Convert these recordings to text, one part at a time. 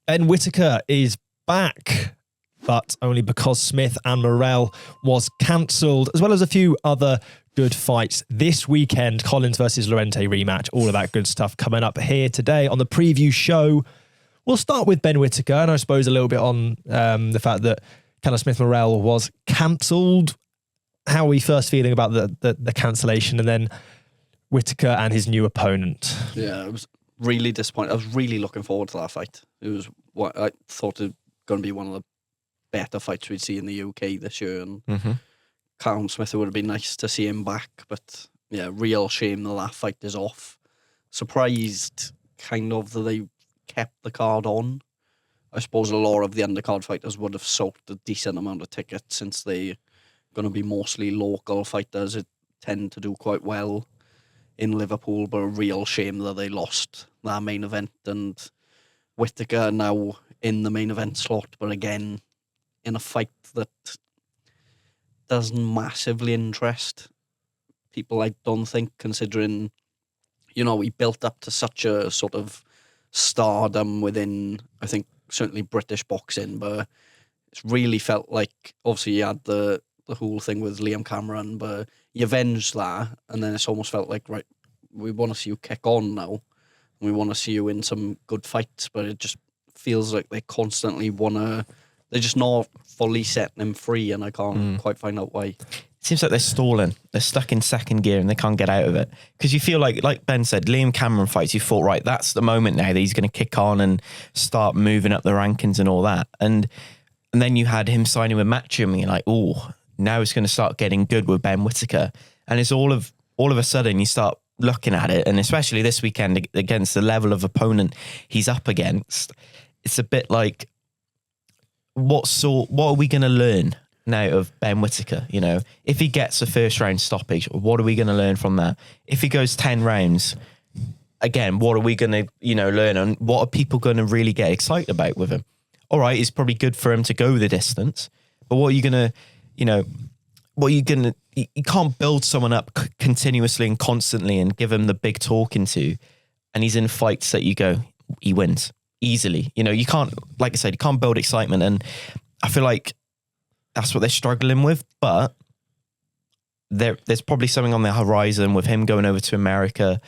Ben Whittaker is back, but only because Smith and Morrell was cancelled, as well as a few other good fights this weekend. Collins versus Lorente rematch, all of that good stuff coming up here today on the preview show. We'll start with Ben Whittaker, and I suppose a little bit on the fact that Callum Smith Morrell was cancelled. How are we first feeling about the cancellation, and then Whittaker and his new opponent? Yeah, I was really disappointed. I was really looking forward to that fight. It was what I thought it was going to be one of the better fights we'd see in the UK this year, and Callum Smith, it would have been nice to see him back, but yeah, real shame that fight is off. Surprised kind of that they kept the card on. I suppose a lot of the undercard fighters would have sold a decent amount of tickets since they're going to be mostly local fighters. It tend to do quite well in Liverpool, but a real shame that they lost that main event, and Whittaker now in the main event slot, but again in a fight that doesn't massively interest people, I don't think, considering, you know, he built up to such a sort of stardom within, I think, certainly British boxing, but it's really felt like, obviously you had the whole thing with Liam Cameron, but you avenged that, and then it's almost felt like, right, we want to see you kick on now, and we want to see you in some good fights, but it just feels like they constantly want to, they're just not fully setting him free, and I can't quite find out why. It seems like they're stalling. They're stuck in second gear and they can't get out of it. Because you feel like Ben said, Liam Cameron fights, you thought, right, that's the moment now that he's going to kick on and start moving up the rankings and all that. And then you had him signing with Matchroom, and you're like, oh, now it's going to start getting good with Ben Whittaker. And it's all of a sudden you start looking at it, and especially this weekend against the level of opponent he's up against, it's a bit like, what are we going to learn now of Ben Whittaker? You know, if he gets a first round stoppage, what are we going to learn from that? If he goes 10 rounds, again, what are we going to, learn, and what are people going to really get excited about with him? All right, it's probably good for him to go the distance, but what are you going to, you can't build someone up continuously and constantly and give him the big talking to, and he's in fights that you go, he wins easily. You can't, like I said, you can't build excitement, and I feel like that's what they're struggling with, but there's probably something on the horizon with him going over to America,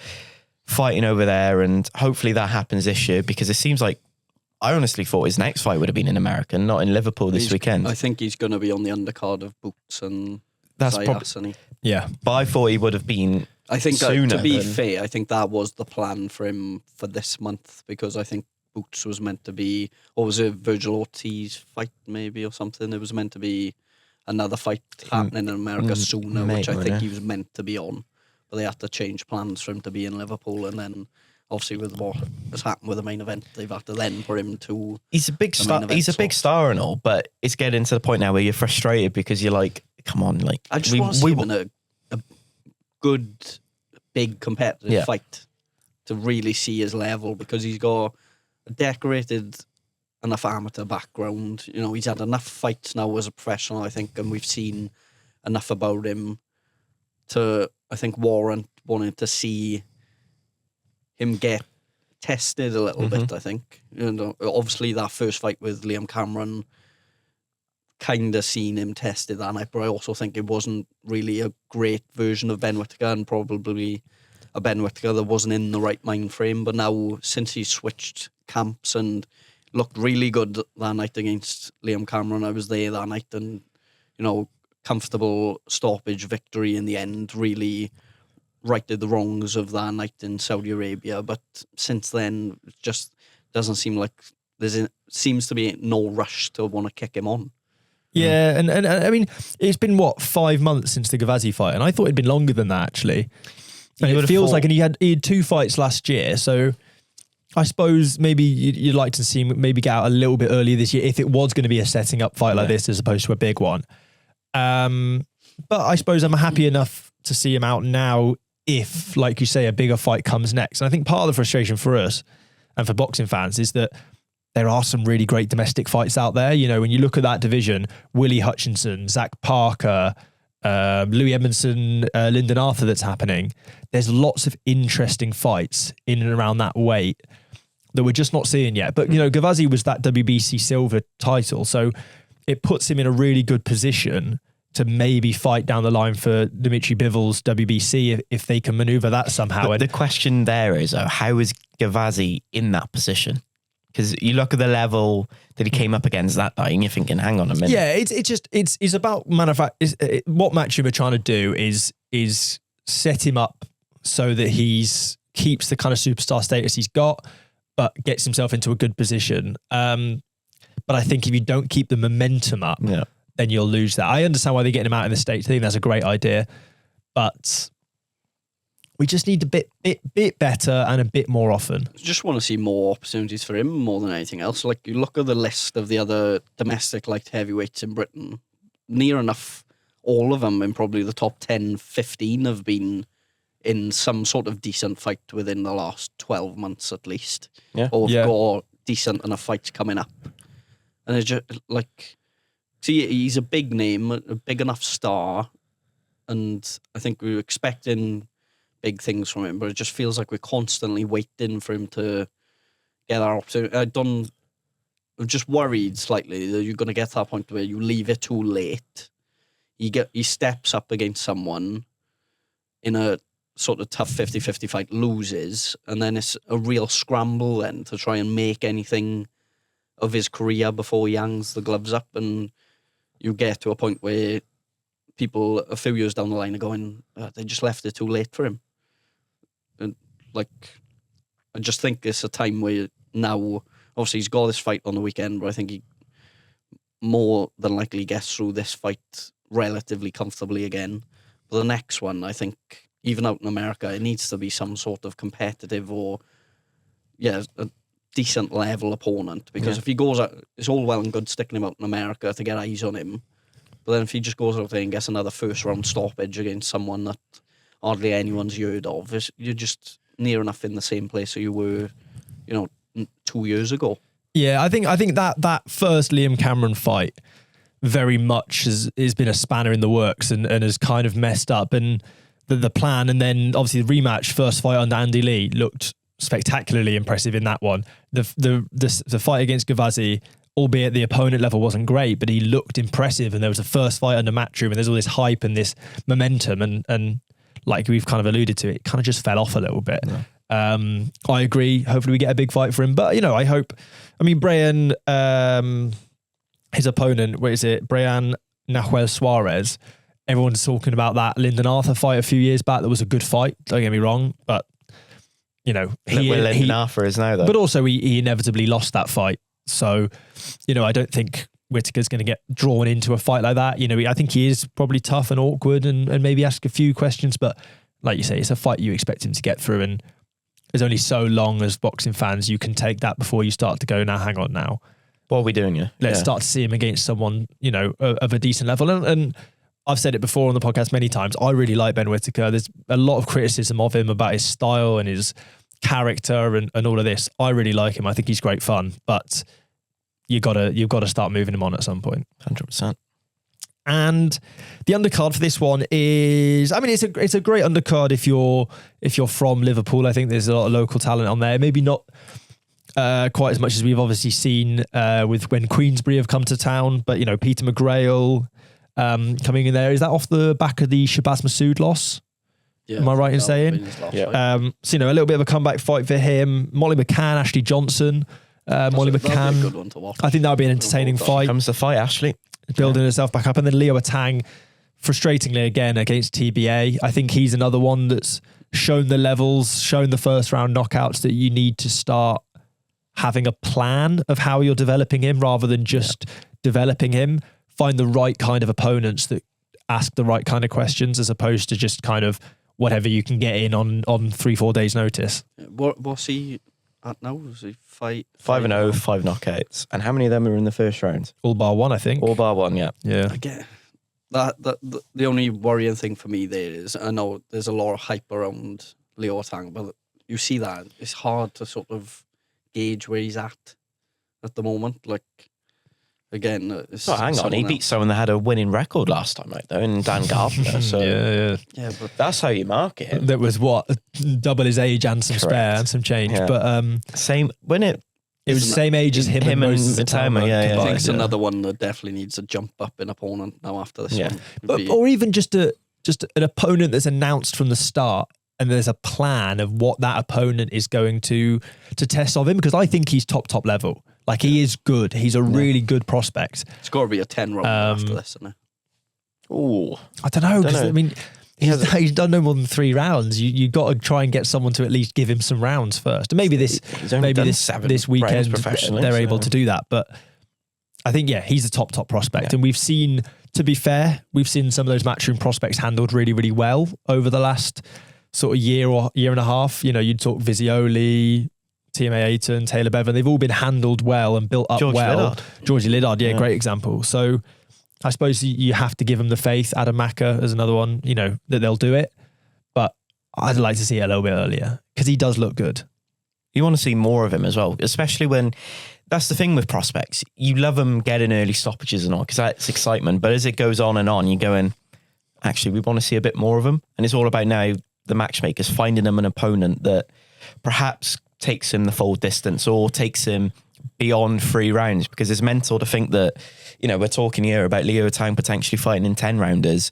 fighting over there, and hopefully that happens this year, because it seems like, I honestly thought his next fight would have been in America, not in Liverpool this weekend. I think he's going to be on the undercard of Boots and that's Zayas, yeah. But I thought he would have been. I think sooner, to be fair, I think that was the plan for him for this month, because I think Boots was meant to be, or was it Virgil Ortiz fight maybe or something? It was meant to be another fight happening in America sooner, which I think he was meant to be on, but they had to change plans for him to be in Liverpool, and then obviously with what has happened with the main event, they've had to then put him to. He's a big star. He's a big star and all, but it's getting to the point now where you're frustrated because you're like, come on, like I just want to see him in a good, big competitive fight to really see his level, because he's got a decorated enough amateur background. He's had enough fights now as a professional, I think, and we've seen enough about him to, I think, warrant wanting to see him get tested a little bit, I think. Obviously that first fight with Liam Cameron kind of seen him tested that night, but I also think it wasn't really a great version of Ben Whittaker, and probably a Ben Whittaker that wasn't in the right mind frame. But now, since he switched camps and looked really good that night against Liam Cameron, I was there that night, and comfortable stoppage victory in the end, really righted the wrongs of that night in Saudi Arabia. But since then, it just doesn't seem like seems to be no rush to want to kick him on. Yeah, and I mean, it's been 5 months since the Gavazi fight, and I thought it'd been longer than that, actually. And it feels like, and he had 2 fights last year, so I suppose maybe you'd like to see him maybe get out a little bit earlier this year if it was going to be a setting up fight like this as opposed to a big one. But I suppose I'm happy enough to see him out now if, like you say, a bigger fight comes next. And I think part of the frustration for us and for boxing fans is that there are some really great domestic fights out there. When you look at that division, Willie Hutchinson, Zach Parker, Louis Edmondson, Lyndon Arthur that's happening. There's lots of interesting fights in and around that weight. that we're just not seeing yet. But, Gavazi was that WBC silver title, so it puts him in a really good position to maybe fight down the line for Dimitri Bivol's WBC if they can maneuver that somehow. But the question there is, how is Gavazi in that position? Because you look at the level that he came up against that night, and you're thinking, hang on a minute. Yeah, it's about what Matchroom are trying to do is set him up so that keeps the kind of superstar status he's got, but gets himself into a good position. But I think if you don't keep the momentum up, then you'll lose that. I understand why they're getting him out in the States. I think that's a great idea, but we just need a bit better and a bit more often. I just want to see more opportunities for him more than anything else. Like, you look at the list of the other domestic light heavyweights in Britain, near enough all of them in probably the top 10, 15 have been in some sort of decent fight within the last 12 months at least. Or have got decent enough fights coming up. And it's just like, see, he's a big name, a big enough star, and I think we were expecting big things from him, but it just feels like we're constantly waiting for him to get our opportunity. I'm just worried slightly that you're going to get to that point where you leave it too late. He steps up against someone in a sort of tough 50-50 fight, loses, and then it's a real scramble then to try and make anything of his career before he hangs the gloves up, and you get to a point where people a few years down the line are going, they just left it too late for him. And I just think it's a time where now, obviously he's got this fight on the weekend, but I think he more than likely gets through this fight relatively comfortably again. But the next one, I think, even out in America, it needs to be some sort of competitive or, a decent level opponent. Because if he goes out, it's all well and good sticking him out in America to get eyes on him. But then if he just goes out there and gets another first round stoppage against someone that hardly anyone's heard of, you're just near enough in the same place that you were, 2 years ago. Yeah, I think that first Liam Cameron fight very much has been a spanner in the works and has kind of messed up and the plan. And then obviously the rematch, first fight under Andy Lee, looked spectacularly impressive in that one. The fight against Gavazi, albeit the opponent level wasn't great, but he looked impressive, and there was a first fight under Matchroom, and there's all this hype and this momentum, and like we've kind of alluded to, it kind of just fell off a little bit. I agree. Hopefully we get a big fight for him, but I hope. I mean, Brian, his opponent, what is it? Brian Nahuel Suarez. Everyone's talking about that Lyndon Arthur fight a few years back. That was a good fight. Don't get me wrong, but Lyndon Arthur is now though. But also he inevitably lost that fight. So, I don't think Whittaker's going to get drawn into a fight like that. I think he is probably tough and awkward and maybe ask a few questions, but like you say, it's a fight you expect him to get through, and there's only so long as boxing fans you can take that before you start to go, now, hang on now. What are we doing here? Let's start to see him against someone, of a decent level. And I've said it before on the podcast many times, I really like Ben Whittaker. There's a lot of criticism of him about his style and his character and all of this. I really like him. I think he's great fun, but you've got to start moving him on at some point. 100%. And the undercard for this one is, I mean, it's a great undercard if you're from Liverpool. I think there's a lot of local talent on there. Maybe not quite as much as we've obviously seen with when Queensbury have come to town, but Peter McGrail coming in there. Is that off the back of the Shabazz Massoud loss? Yeah, am I right in saying? Yeah. So a little bit of a comeback fight for him. Molly McCann, Ashley Johnson. Molly McCann. That'd be a good one to watch. I think that would be an entertaining fight. Comes the fight, Ashley. Building herself back up. And then Leo Atang, frustratingly again against TBA. I think he's another one that's shown the levels, shown the first round knockouts that you need to start having a plan of how you're developing him rather than just developing him. Find the right kind of opponents that ask the right kind of questions as opposed to just kind of whatever you can get in on 3-4 days notice. What's he at now? Was he 5-0, 5 knockouts. And how many of them are in the first round? All bar one, I think. All bar one, yeah. Yeah. Again, that the only worrying thing for me there is, I know there's a lot of hype around Leo Atang, but you see that it's hard to sort of gauge where he's at the moment. Like, again, hang on, he beat someone that had a winning record last time, right? Though, in Dan Gardner. So yeah, but that's how you market him. That was what, double his age and some spare and some change. Yeah. But same when it was the same age as him and Moses Atama. Atama. I think it's another one that definitely needs to jump up in opponent now after this one. Or even just an opponent that's announced from the start, and there's a plan of what that opponent is going to test of him, because I think he's top level. Like, he is good. He's a really good prospect. It's got to be a 10 round after this, isn't it? Oh, I don't know, because I mean, he's done no more than 3 rounds. You got to try and get someone to at least give him some rounds first. And maybe this weekend they're able to do that. But I think he's a top prospect, and we've seen. To be fair, we've seen some of those matchroom prospects handled really, really well over the last sort of year or year and a half. You know, you'd talk Vizioli, TMA Ayton, Taylor Bevan. They've all been handled well and built up well. Georgie Liddard, great example. So I suppose you have to give them the faith. Adam Macca as another one, you know, that they'll do it. But I'd like to see it a little bit earlier, because he does look good. You want to see more of him as well, especially when... That's the thing with prospects. You love them getting early stoppages and all, because that's excitement. But as it goes on and on, you're going, actually, we want to see a bit more of them. And it's all about now the matchmakers finding them an opponent that perhaps takes him the full distance or takes him beyond 3 rounds, because it's mental to think that, you know, we're talking here about Leo Atang potentially fighting in 10 rounders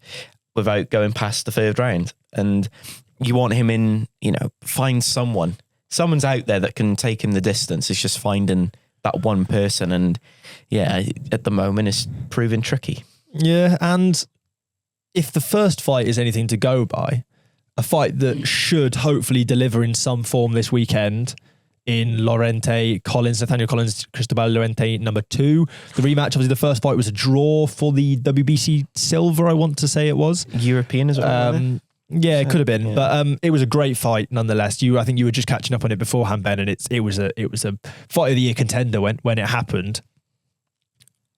without going past the 3rd round. And you want him in, you know, find someone's out there that can take him the distance. It's just finding that one person, and at the moment it's proving tricky. Yeah, and if the first fight is anything to go by, a fight that should hopefully deliver in some form this weekend in Lorente Collins, Nathaniel Collins, Cristobal Lorente number 2. The rematch, obviously the first fight was a draw for the WBC silver, I want to say it was. European as well. Yeah, it could have been, but it was a great fight nonetheless. I think you were just catching up on it beforehand, Ben, and it was a fight of the year contender when it happened.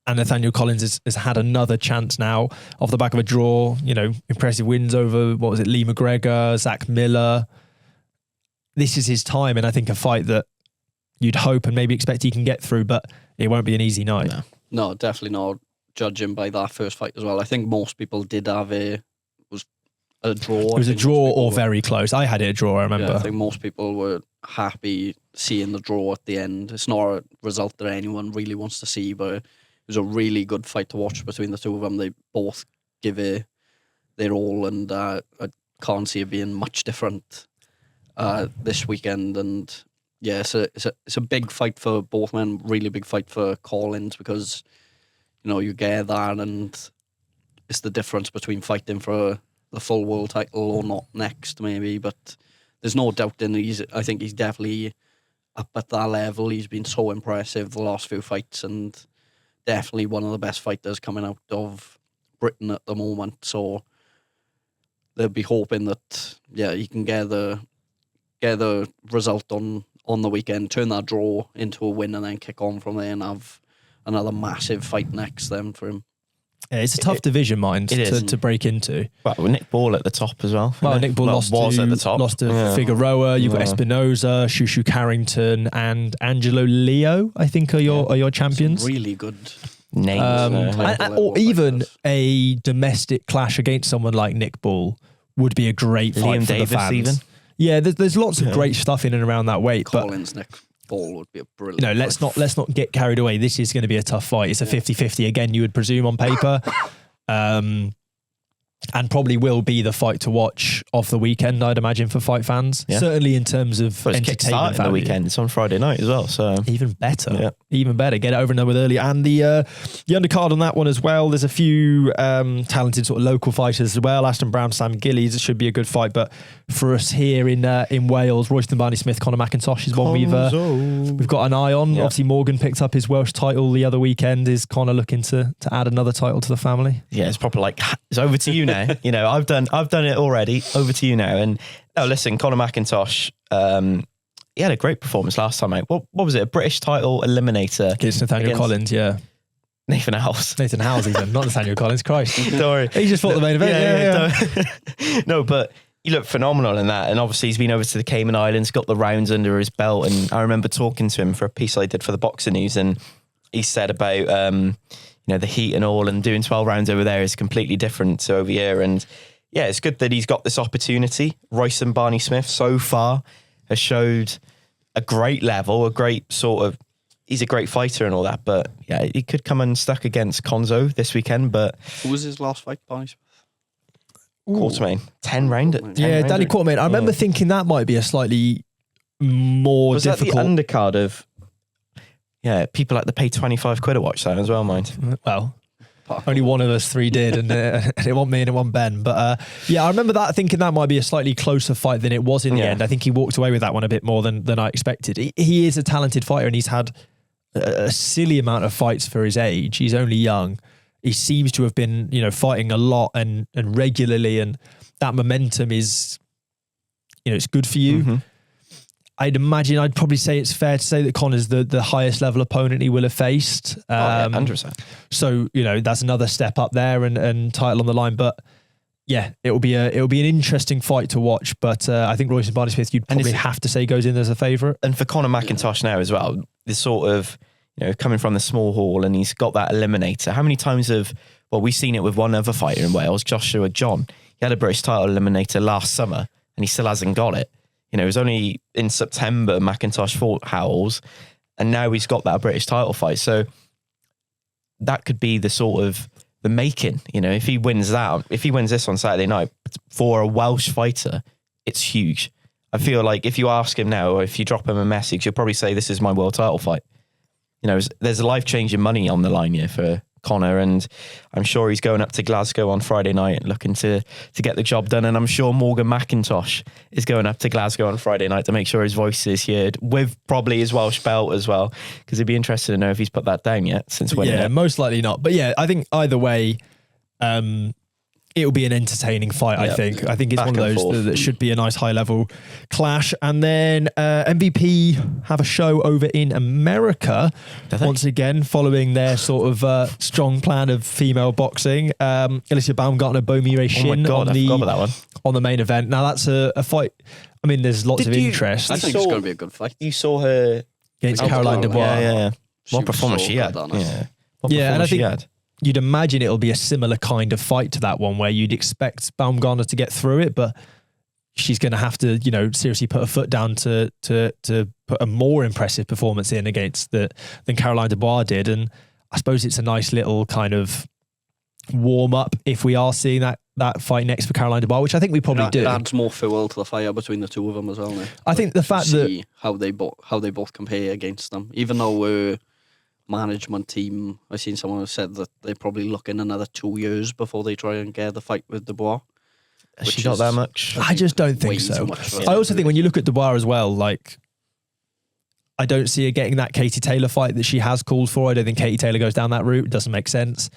And Nathaniel Collins has had another chance now off the back of a draw. You know, impressive wins over Lee McGregor, Zach Miller. This is his time, and I think a fight that you'd hope and maybe expect he can get through, but it won't be an easy night. No, definitely not. Judging by that first fight as well, I think most people did have a draw. It was a draw or very close. I had it a draw, I remember. Yeah, I think most people were happy seeing the draw at the end. It's not a result that anyone really wants to see, but it was a really good fight to watch between the two of them. They both give it their all, and I can't see it being much different this weekend. And yeah, it's a big fight for both men, really big fight for Collins, because, you know, you get that, and it's the difference between fighting for the full world title or not next, maybe. But there's no doubt I think he's definitely up at that level. He's been so impressive the last few fights, and definitely one of the best fighters coming out of Britain at the moment. So they'll be hoping that he can get the result on the weekend, turn that draw into a win, and then kick on from there and have another massive fight next then for him. Yeah, it's a tough division, mind, to break into. Well, Nick Ball at the top as well. Well, Nick Ball lost to Figueroa. You've got Espinoza, Shushu Carrington, and Angelo Leo, I think, are your champions. Some really good names. Or even a domestic clash against someone like Nick Ball would be a great fight for the fans. Even. Yeah, there's lots of great stuff in and around that weight. Collins, Nick Ball would be a brilliant. You know, let's not get carried away. This is going to be a tough fight. It's a 50-50 again, you would presume, on paper. And probably will be the fight to watch of the weekend, I'd imagine, for fight fans. Yeah. Certainly in terms of entertainment value. The weekend. It's on Friday night as well, so even better. Yeah. Even better. Get it over and done with early. And the undercard on that one as well. There's a few talented sort of local fighters as well. Ashton Brown, Sam Gillies. It should be a good fight. But for us here in Wales, Royston Barney Smith, Conor McIntosh is one we've got an eye on. Yep. Obviously, Morgan picked up his Welsh title the other weekend. Is Conor looking to add another title to the family? Yeah, it's probably like, it's over to you now. You know, I've done it already. Over to you now. And listen, Conor McIntosh, he had a great performance last time out. What was it? A British title eliminator against Nathaniel Collins. Yeah, Nathan Howes, even not Nathaniel Collins. Christ, don't worry. He just fought the main event. Yeah. No, but he looked phenomenal in that. And obviously, he's been over to the Cayman Islands, got the rounds under his belt. And I remember talking to him for a piece I did for the Boxing News, and he said about the heat and all, and doing 12 rounds over there is completely different to over here. And yeah, it's good that he's got this opportunity. Royce and Barney Smith so far has showed a great level, a great sort of, he's a great fighter and all that, but yeah, he could come unstuck against Konzo this weekend. But who was his last fight, Barney Smith? Quartermain, 10 round. Danny Quartermain. I remember thinking that might be a slightly more was difficult. Was that the undercard of, people like to pay 25 quid to watch that as well, mind. Well, only one of us three did, and it wasn't me and it wasn't Ben. But I remember that thinking that might be a slightly closer fight than it was in the end. I think he walked away with that one a bit more than I expected. He is a talented fighter, and he's had a silly amount of fights for his age. He's only young. He seems to have been, fighting a lot and regularly, and that momentum is, it's good for you. Mm-hmm. I'd probably say it's fair to say that Conor's the highest level opponent he will have faced. 100%. So, that's another step up there and title on the line. But yeah, it'll be an interesting fight to watch. But I think Royce and Barney Smith, you'd probably have to say goes in as a favourite. And for Conor McIntosh now as well, this sort of, coming from the small hall, and he's got that eliminator. How many times we've seen it with one other fighter in Wales, Joshua John. He had a British title eliminator last summer and he still hasn't got it. It was only in September McIntosh fought Howells, and now he's got that British title fight. So that could be the sort of the making, if he wins this on Saturday night for a Welsh fighter, it's huge. I feel like if you ask him now, or if you drop him a message, he'll probably say, this is my world title fight. There's a life-changing money on the line here for Conor, and I'm sure he's going up to Glasgow on Friday night looking to get the job done. And I'm sure Morgan McIntosh is going up to Glasgow on Friday night to make sure his voice is heard, with probably his Welsh belt as well, because he'd be interested to know if he's put that down yet since winning it. Most likely not. But yeah, I think either way, it'll be an entertaining fight. I think it's one of those that should be a nice high level clash. And then MVP have a show over in America once again, following their sort of strong plan of female boxing. Alycia Baumgardner, Bomire Shin on the main event. Now that's a fight. I mean, there's lots of interest. I think it's going to be a good fight. You saw her against Caroline Dubois. Yeah. What performance she had. And I think you'd imagine it'll be a similar kind of fight to that one, where you'd expect Baumgardner to get through it, but she's going to have to, seriously put her foot down to put a more impressive performance in against than Caroline Dubois did. And I suppose it's a nice little kind of warm up if we are seeing that fight next for Caroline Dubois, which I think we probably do. It adds more fuel to the fire between the two of them as well. Now. I think the fact that how they both compare against them, even though management team, I've seen someone who said that they're probably looking another 2 years before they try and get the fight with Dubois. Has she got that much? I just don't think so. I also think when you look at Dubois as well, like, I don't see her getting that Katie Taylor fight that she has called for. I don't think Katie Taylor goes down that route. It doesn't make sense.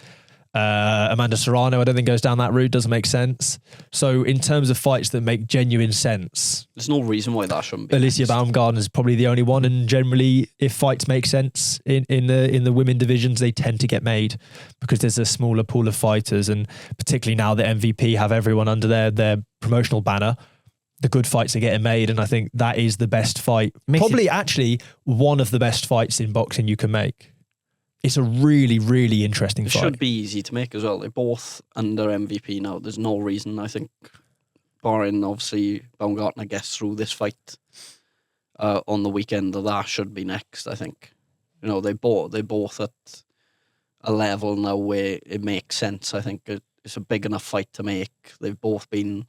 Amanda Serrano, I don't think goes down that route. Doesn't make sense. So in terms of fights that make genuine sense, there's no reason why that shouldn't be. Alycia Baumgardner is probably the only one, and generally, if fights make sense in the women divisions, they tend to get made because there's a smaller pool of fighters, and particularly now that MVP have everyone under their promotional banner, the good fights are getting made, and I think that is the best fight. Probably actually one of the best fights in boxing you can make. It's a really, really interesting fight. It should be easy to make as well. They're both under MVP now. There's no reason, I think, barring obviously Baumgartner gets through this fight on the weekend, that should be next, I think. They're both at a level now where it makes sense. I think it's a big enough fight to make. They've both been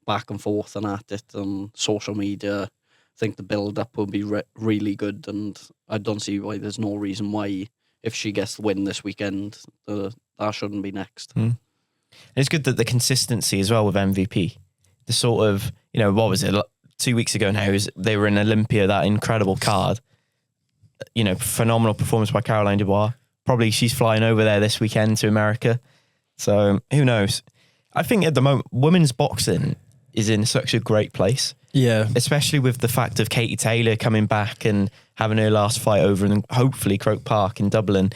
back and forth and at it on social media. I think the build-up will be really good, and I don't see why there's no reason why, if she gets the win this weekend, that shouldn't be next. It's good that the consistency as well with MVP. The sort of, what was it, 2 weeks ago now, they were in Olympia, that incredible card. Phenomenal performance by Caroline Dubois. Probably she's flying over there this weekend to America. So who knows? I think at the moment, women's boxing is in such a great place. Yeah. Especially with the fact of Katie Taylor coming back and having her last fight over in hopefully Croke Park in Dublin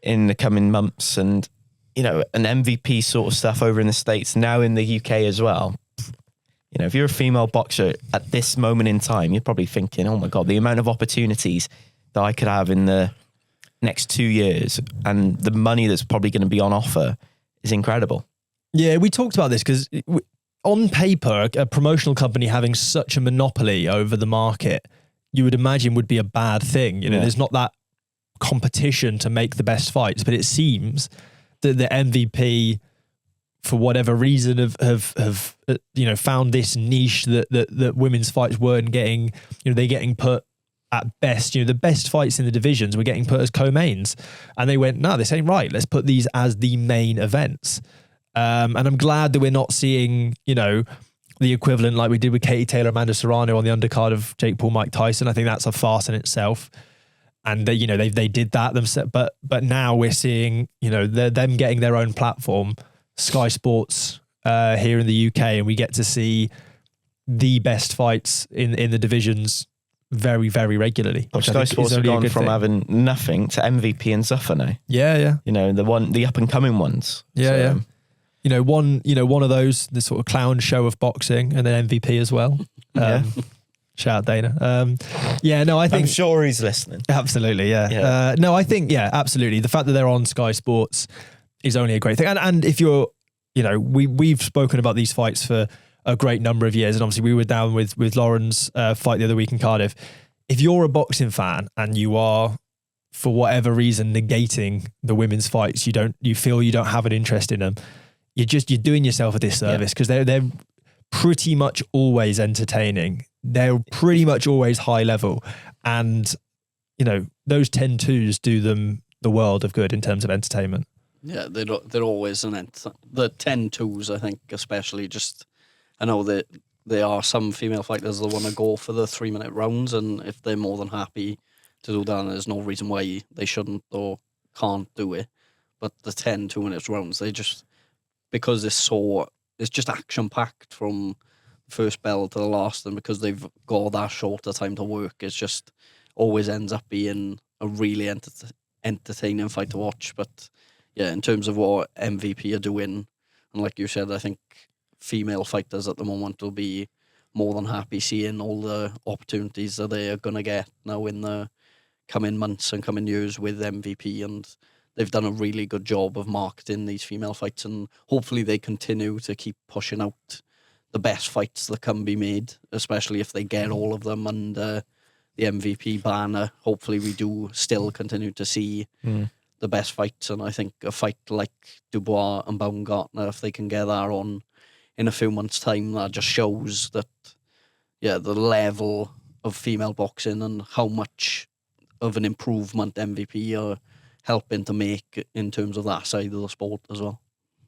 in the coming months, and, an MVP sort of stuff over in the States, now in the UK as well. If you're a female boxer at this moment in time, you're probably thinking, oh my God, the amount of opportunities that I could have in the next 2 years and the money that's probably going to be on offer is incredible. Yeah, we talked about this because on paper, a promotional company having such a monopoly over the market, you would imagine would be a bad thing. You know, there's not that competition to make the best fights, but it seems that the MVP, for whatever reason, have found this niche that women's fights weren't getting. You know, they're getting put at best. You know, the best fights in the divisions were getting put as co-mains, and they went, no, this ain't right. Let's put these as the main events. And I'm glad that we're not seeing, you know, the equivalent like we did with Katie Taylor, Amanda Serrano on the undercard of Jake Paul, Mike Tyson. I think that's a farce in itself. And they, you know, they did that themselves. But now we're seeing, you know, them getting their own platform, Sky Sports here in the UK, and we get to see the best fights in the divisions very, very regularly. Sky Sports have gone from having nothing to MVP and Zuffer now. Yeah. You know, the up and coming ones. Yeah. You know, one of those, the sort of clown show of boxing, and then MVP as well. Shout out Dana. I think I'm sure he's listening. Absolutely, yeah. I think, absolutely. The fact that they're on Sky Sports is only a great thing. And if you're, you know, we've spoken about these fights for a great number of years, and obviously we were down with Lauren's fight the other week in Cardiff. If you're a boxing fan and you are, for whatever reason, negating the women's fights, you feel you don't have an interest in them, you're doing yourself a disservice, because they're pretty much always entertaining. They're pretty much always high level, and you know, those 10-2s do them the world of good in terms of entertainment. Yeah, they're always the 10-2s. I think especially I know that there are some female fighters that want to go for the 3-minute rounds, and if they're more than happy to do that, there's no reason why they shouldn't or can't do it. But the 10 2-minute rounds, because it's just action packed from the first bell to the last, and because they've got that shorter time to work, it's just always ends up being a really entertaining fight to watch. But yeah, in terms of what MVP are doing, and like you said, I think female fighters at the moment will be more than happy seeing all the opportunities that they are going to get now in the coming months and coming years with MVP, and they've done a really good job of marketing these female fights, and hopefully they continue to keep pushing out the best fights that can be made, especially if they get all of them under the MVP banner. Hopefully we do still continue to see the best fights, and I think a fight like Dubous and Baumgardner, if they can get that on in a few months' time, that just shows that, the level of female boxing and how much of an improvement MVP are helping to make in terms of that side of the sport as well.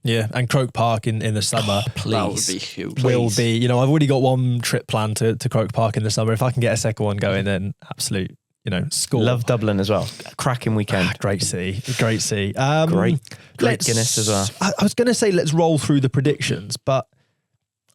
Yeah, and Croke Park in the summer. Please. That would be huge. Will be, you know, I've already got one trip planned to Croke Park in the summer. If I can get a second one going, then absolute, you know, score. Love Dublin as well. Cracking weekend. Great see. Great Guinness as well. I was going to say let's roll through the predictions, but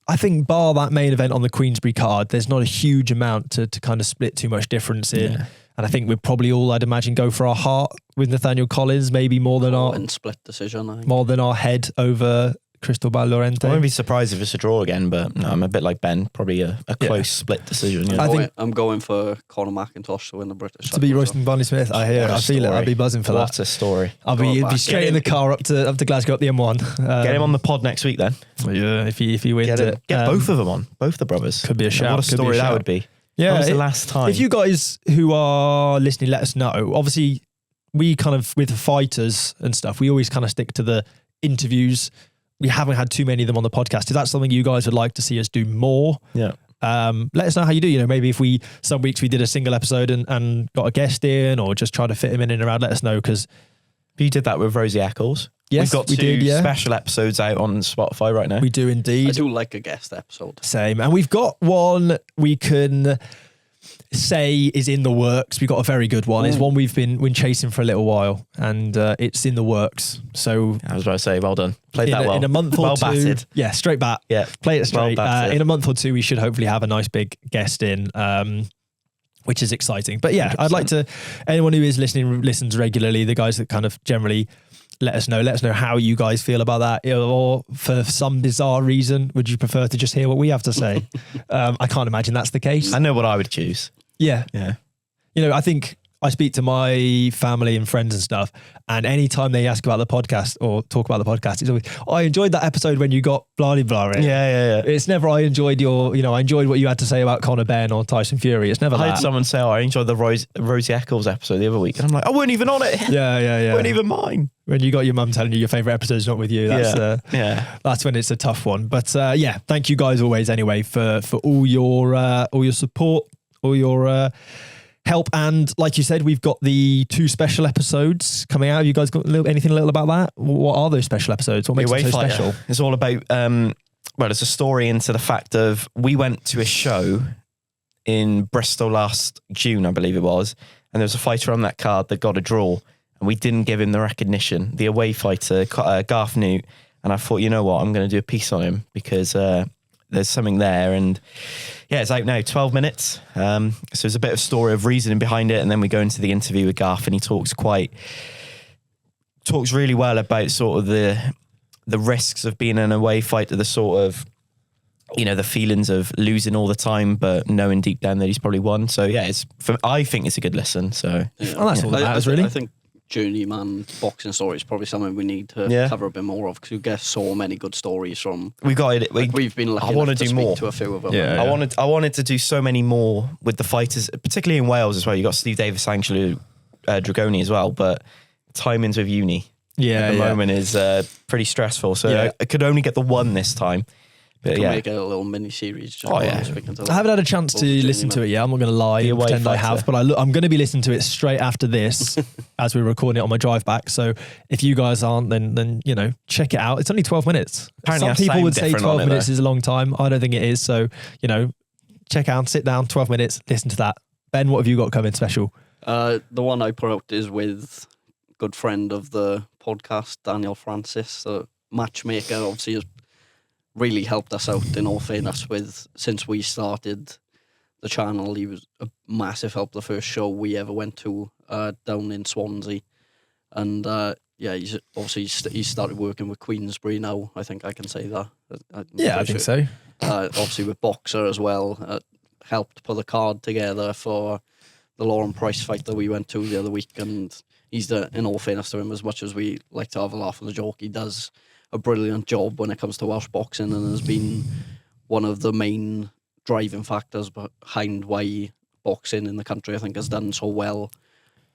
I think bar that main event on the Queensbury card, there's not a huge amount to kind of split too much difference in. Yeah. And I think we'd probably all, I'd imagine, go for our heart with Nathaniel Collins, maybe more than our split decision. More than our head over Cristobal Lorente. I wouldn't be surprised if it's a draw again, but no, I'm a bit like Ben, probably a close split decision. You know? I'm going for Conor McIntosh to win the British. To be roasting Barney Smith, I hear, I feel it. I'd be buzzing for that. What a story! I'll be straight in the car up to Glasgow up the M1. Get him on the pod next week then. Yeah, if he wins it, get both of them on, both the brothers. Could be a shout. What a story that would be. Yeah, when was the last time? If you guys who are listening, let us know. Obviously, we kind of, with fighters and stuff, we always kind of stick to the interviews. We haven't had too many of them on the podcast. If that's something you guys would like to see us do more, let us know how you do. You know, maybe if some weeks we did a single episode and got a guest in, or just try to fit him in and around, let us know, because you did that with Rosie Eccles. Yes, we've got two special episodes out on Spotify right now. We do indeed. I do like a guest episode. Same. And we've got one we can say is in the works. We've got a very good one. It's one we've been chasing for a little while, and it's in the works. So I was about to say, well done. Played that well. In a month or two. Batted. Yeah, straight bat. Yeah. Play it straight. In a month or two, we should hopefully have a nice big guest in, which is exciting. But yeah, 100%. I'd like to, anyone who is listens regularly, the guys that kind of generally let us know how you guys feel about that, or for some bizarre reason, would you prefer to just hear what we have to say? I can't imagine that's the case. I know what I would choose. Yeah. You know, I think I speak to my family and friends and stuff, and anytime they ask about the podcast or talk about the podcast, it's always, I enjoyed that episode when you got blah, blah, blah. Yeah. It's never, I enjoyed I enjoyed what you had to say about Conor Benn or Tyson Fury. It's never I that. had someone say, I enjoyed the Rosie Eccles episode the other week. And I'm like, I weren't even on it. Yeah. Weren't even mine. When you got your mum telling you your favourite episode's not with you, that's when it's a tough one. But thank you guys always anyway for all your support, all your help. And like you said, we've got the 2 special episodes coming out. Have you guys got anything a little about that? What are those special episodes? What makes it so special? It's all about, it's a story into the fact of, we went to a show in Bristol last June, I believe it was, and there was a fighter on that card that got a draw, and we didn't give him the recognition. The away fighter, Garth Newt, and I thought, you know what, I'm going to do a piece on him because there's something there. And yeah, it's out now, 12 minutes. So there's a bit of story of reasoning behind it, and then we go into the interview with Garth, and he talks really well about sort of the risks of being an away fighter, the sort of, the feelings of losing all the time, but knowing deep down that he's probably won. So yeah, I think it's a good listen. So that's all that matters, really. I think journeyman boxing story is probably something we need to cover a bit more of, because you get so many good stories from. We've been lucky enough to speak to a few of them. Yeah. I wanted to do so many more with the fighters, particularly in Wales as well. You got Steve Davis, Angelo Dragoni as well, but timings with uni at the moment is pretty stressful. So I could only get the one this time. But make it a little mini series. I haven't had a chance to listen to it yet. I'm not going to lie and pretend I have, but I'm going to be listening to it straight after this as we're recording it on my drive back. So if you guys aren't, then check it out. It's only 12 minutes. Apparently some people would say 12 minutes is a long time. I don't think it is. So check out, sit down, 12 minutes, listen to that. Ben, what have you got coming special? The one I put out is with a good friend of the podcast, Daniel Francis, the matchmaker. Obviously has really helped us out, in all fairness, since we started the channel. He was a massive help the first show we ever went to down in Swansea. And he's started working with Queensbury now. I think I can say that. I think so. Obviously with Boxer as well. Helped put the card together for the Lauren Price fight that we went to the other week. And he's in all fairness to him, as much as we like to have a laugh and a joke, he does a brilliant job when it comes to Welsh boxing, and has been one of the main driving factors behind why boxing in the country, I think, has done so well,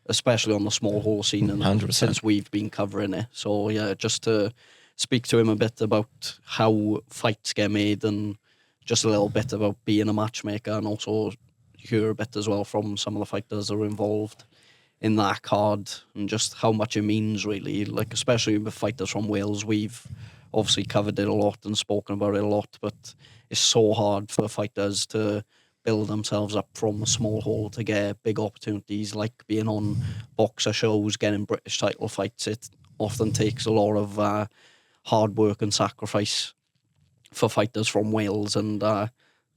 especially on the small hall scene, and 100%. Since we've been covering it. So yeah, just to speak to him a bit about how fights get made, and just a little bit about being a matchmaker, and also hear a bit as well from some of the fighters that are involved in that card, and just how much it means, really. Like, especially with fighters from Wales, we've obviously covered it a lot and spoken about it a lot, but it's so hard for fighters to build themselves up from a small hall to get big opportunities, like being on Boxer shows, getting British title fights. It often takes a lot of hard work and sacrifice for fighters from Wales, and to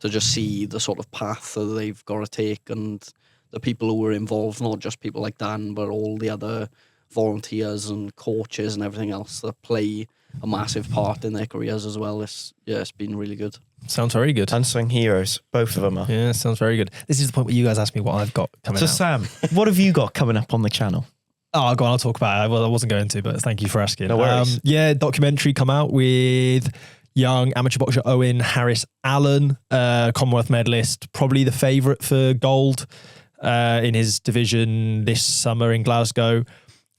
just see the sort of path that they've got to take, and the people who were involved, not just people like Dan, but all the other volunteers and coaches and everything else that play a massive part in their careers as well. It's been really good. Sounds very good. Unsung heroes, both of them are. Yeah, sounds very good. This is the point where you guys ask me what I've got coming out. So Sam, what have you got coming up on the channel? Oh, go on, I'll talk about it. Well, I wasn't going to, but thank you for asking. No worries. Documentary come out with young amateur boxer Owen Harris Allan, Commonwealth medalist, probably the favourite for gold in his division this summer in Glasgow.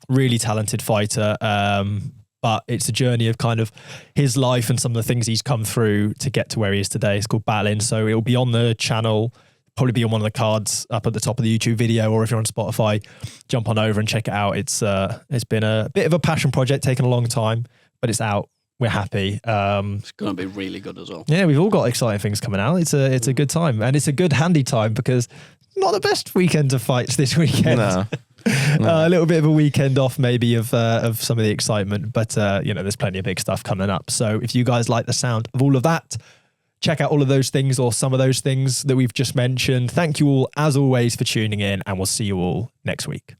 Really talented fighter, but it's a journey of kind of his life and some of the things he's come through to get to where he is today. It's called Battling, so it'll be on the channel, probably be on one of the cards up at the top of the YouTube video, or if you're on Spotify, jump on over and check it out. It's been a bit of a passion project, taken a long time, but it's out. We're happy. It's going to be really good as well. Yeah, we've all got exciting things coming out. It's a good time, and it's a good handy time because not the best weekend of fights this weekend. No. A little bit of a weekend off maybe of some of the excitement, but there's plenty of big stuff coming up. So if you guys like the sound of all of that, check out all of those things or some of those things that we've just mentioned. Thank you all, as always, for tuning in, and we'll see you all next week.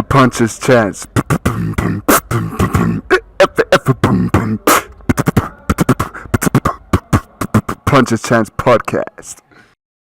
Punches chance. Punches Chance Podcast.